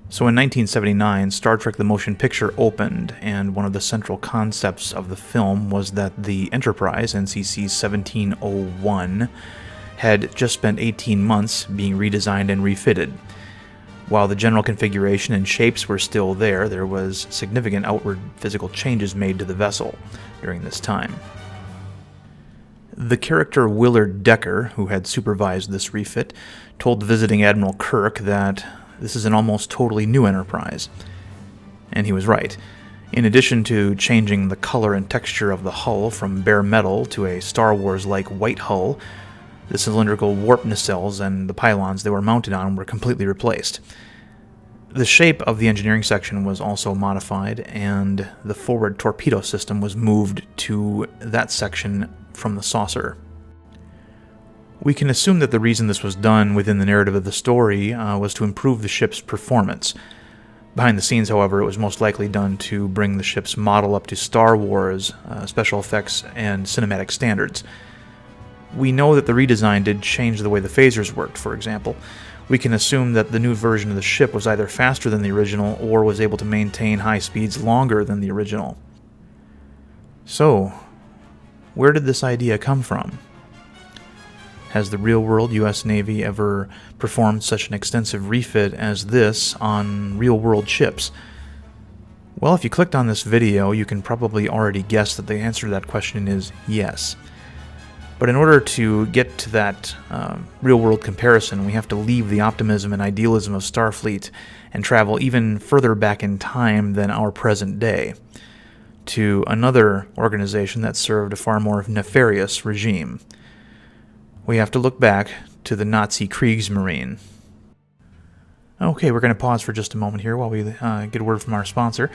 So in 1979, Star Trek the Motion Picture opened, and one of the central concepts of the film was that the Enterprise, NCC 1701, had just spent 18 months being redesigned and refitted. While the general configuration and shapes were still there, there was significant outward physical changes made to the vessel during this time. The character Willard Decker, who had supervised this refit, told visiting Admiral Kirk that this is an almost totally new Enterprise. And he was right. In addition to changing the color and texture of the hull from bare metal to a Star Wars-like white hull, the cylindrical warp nacelles and the pylons they were mounted on were completely replaced. The shape of the engineering section was also modified, and the forward torpedo system was moved to that section from the saucer. We can assume that the reason this was done within the narrative of the story was to improve the ship's performance. Behind the scenes, however, it was most likely done to bring the ship's model up to Star Wars special effects and cinematic standards. We know that the redesign did change the way the phasers worked, for example. We can assume that the new version of the ship was either faster than the original or was able to maintain high speeds longer than the original. So, where did this idea come from? Has the real-world U.S. Navy ever performed such an extensive refit as this on real-world ships? Well, if you clicked on this video, you can probably already guess that the answer to that question is yes. But in order to get to that real-world comparison, we have to leave the optimism and idealism of Starfleet and travel even further back in time than our present day, to another organization that served a far more nefarious regime. We have to look back to the Nazi Kriegsmarine. Okay, we're going to pause for just a moment here while we get a word from our sponsor.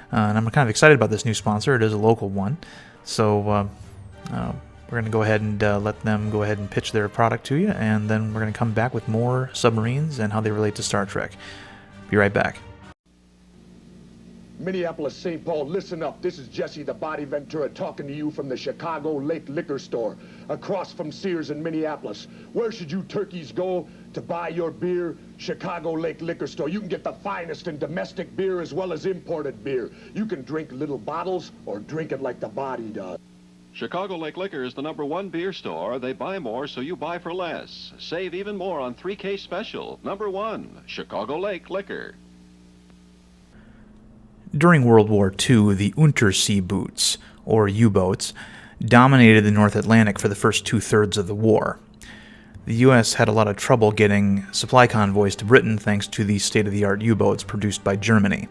And I'm kind of excited about this new sponsor. It is a local one. So we're going to go ahead and let them go ahead and pitch their product to you, and then we're going to come back with more submarines and how they relate to Star Trek. Be right back. Minneapolis, St. Paul, listen up. This is Jesse the Body Ventura talking to you from the Chicago Lake Liquor Store, across from Sears in Minneapolis. Where should you turkeys go to buy your beer? Chicago Lake Liquor Store. You can get the finest in domestic beer as well as imported beer. You can drink little bottles or drink it like the Body does. Chicago Lake Liquor is the #1 beer store. They buy more, so you buy for less. Save even more on 3K Special. #1, Chicago Lake Liquor. During World War II, the Untersee boots, or U-boats, dominated the North Atlantic for the first two-thirds of the war. The U.S. had a lot of trouble getting supply convoys to Britain thanks to the state-of-the-art U-boats produced by Germany.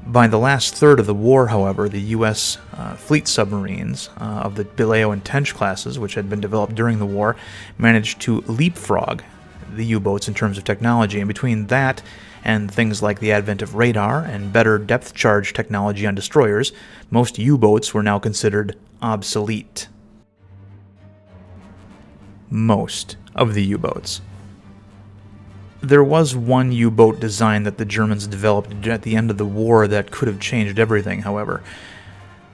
By the last third of the war, however, the U.S. fleet submarines of the Baleo and Tench classes, which had been developed during the war, managed to leapfrog the U-boats in terms of technology, and between that and things like the advent of radar and better depth charge technology on destroyers, most U-boats were now considered obsolete. Most of the U-boats. There was one U-boat design that the Germans developed at the end of the war that could have changed everything, however.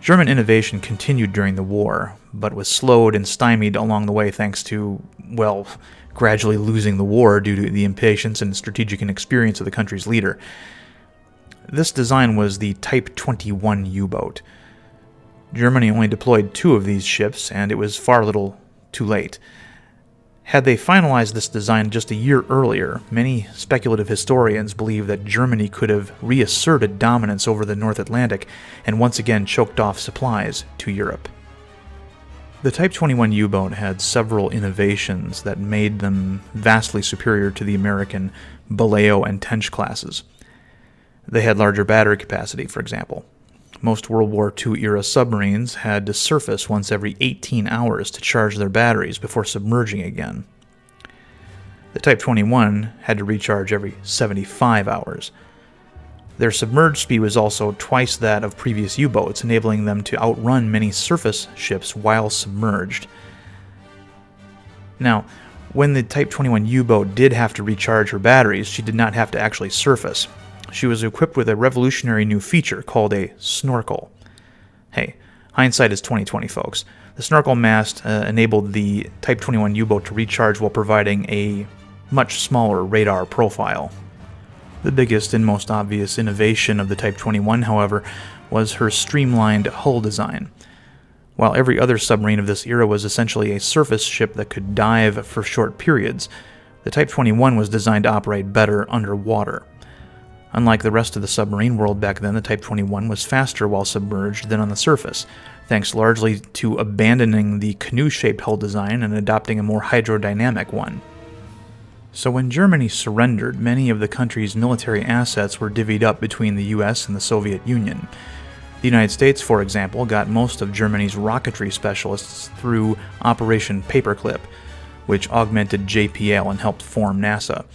German innovation continued during the war, but was slowed and stymied along the way thanks to, well, gradually losing the war due to the impatience and strategic inexperience of the country's leader. This design was the Type 21 U-boat. Germany only deployed 2 of these ships, and it was far little too late. Had they finalized this design just a year earlier, many speculative historians believe that Germany could have reasserted dominance over the North Atlantic and once again choked off supplies to Europe. The Type 21 U-boat had several innovations that made them vastly superior to the American Baleo and Tench classes. They had larger battery capacity, for example. Most World War II-era submarines had to surface once every 18 hours to charge their batteries before submerging again. The Type 21 had to recharge every 75 hours. Their submerged speed was also twice that of previous U-boats, enabling them to outrun many surface ships while submerged. Now, when the Type 21 U-boat did have to recharge her batteries, she did not have to actually surface. She was equipped with a revolutionary new feature called a snorkel. Hey, hindsight is 20/20, folks. The snorkel mast enabled the Type 21 U-boat to recharge while providing a much smaller radar profile. The biggest and most obvious innovation of the Type 21, however, was her streamlined hull design. While every other submarine of this era was essentially a surface ship that could dive for short periods, the Type 21 was designed to operate better underwater. Unlike the rest of the submarine world back then, the Type 21 was faster while submerged than on the surface, thanks largely to abandoning the canoe-shaped hull design and adopting a more hydrodynamic one. So when Germany surrendered, many of the country's military assets were divvied up between the US and the Soviet Union. The United States, for example, got most of Germany's rocketry specialists through Operation Paperclip, which augmented JPL and helped form NASA.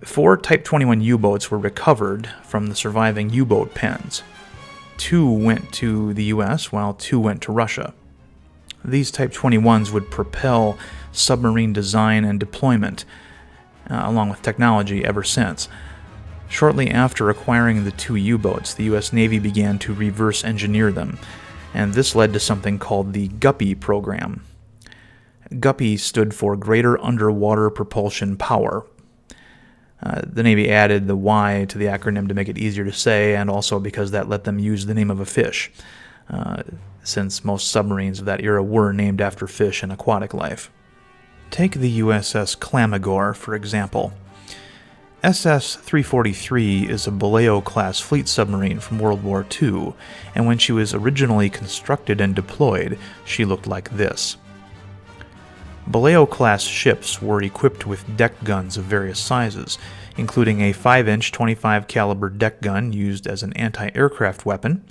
4 Type 21 U-boats were recovered from the surviving U-boat pens. 2 went to the US, while 2 went to Russia. These Type 21s would propel submarine design and deployment, along with technology, ever since. Shortly after acquiring the 2 U-boats, the U.S. Navy began to reverse engineer them, and this led to something called the GUPPY program. GUPPY stood for Greater Underwater Propulsion Power. The Navy added the Y to the acronym to make it easier to say, and also because that let them use the name of a fish, since most submarines of that era were named after fish and aquatic life. Take the USS Clamagore, for example. SS-343 is a Baleo-class fleet submarine from World War II, and when she was originally constructed and deployed, she looked like this. Baleo-class ships were equipped with deck guns of various sizes, including a 5-inch 25 caliber deck gun used as an anti-aircraft weapon,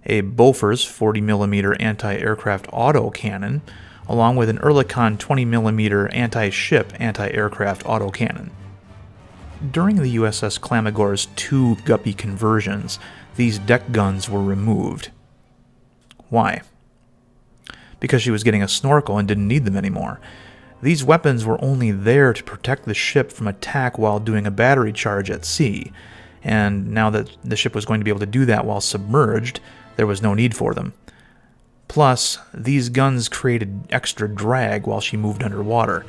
a Bofors 40mm anti-aircraft autocannon, along with an Oerlikon 20mm anti-ship anti-aircraft autocannon. During the USS Clamagore's 2 GUPPY conversions, these deck guns were removed. Why? Because she was getting a snorkel and didn't need them anymore. These weapons were only there to protect the ship from attack while doing a battery charge at sea, and now that the ship was going to be able to do that while submerged, there was no need for them. Plus, these guns created extra drag while she moved underwater,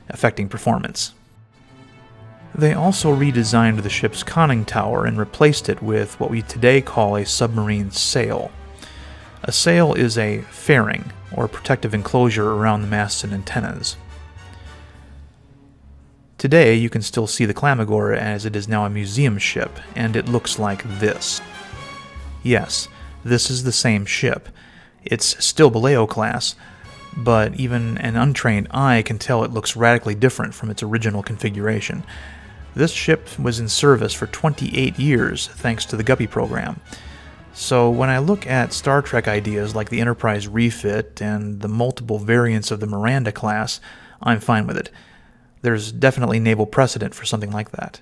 affecting performance. They also redesigned the ship's conning tower and replaced it with what we today call a submarine sail. A sail is a fairing, or protective enclosure around the masts and antennas. Today, you can still see the Clamagore as it is now a museum ship, and it looks like this. Yes, this is the same ship. It's still Baleo class, but even an untrained eye can tell it looks radically different from its original configuration. This ship was in service for 28 years thanks to the GUPPY program. So when I look at Star Trek ideas like the Enterprise refit and the multiple variants of the Miranda class, I'm fine with it. There's definitely naval precedent for something like that.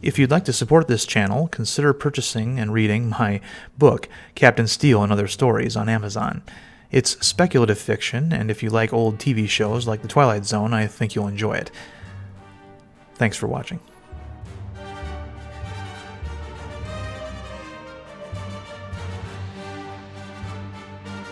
If you'd like to support this channel, consider purchasing and reading my book, Captain Steele and Other Stories, on Amazon. It's speculative fiction, and if you like old TV shows like The Twilight Zone, I think you'll enjoy it. Thanks for watching.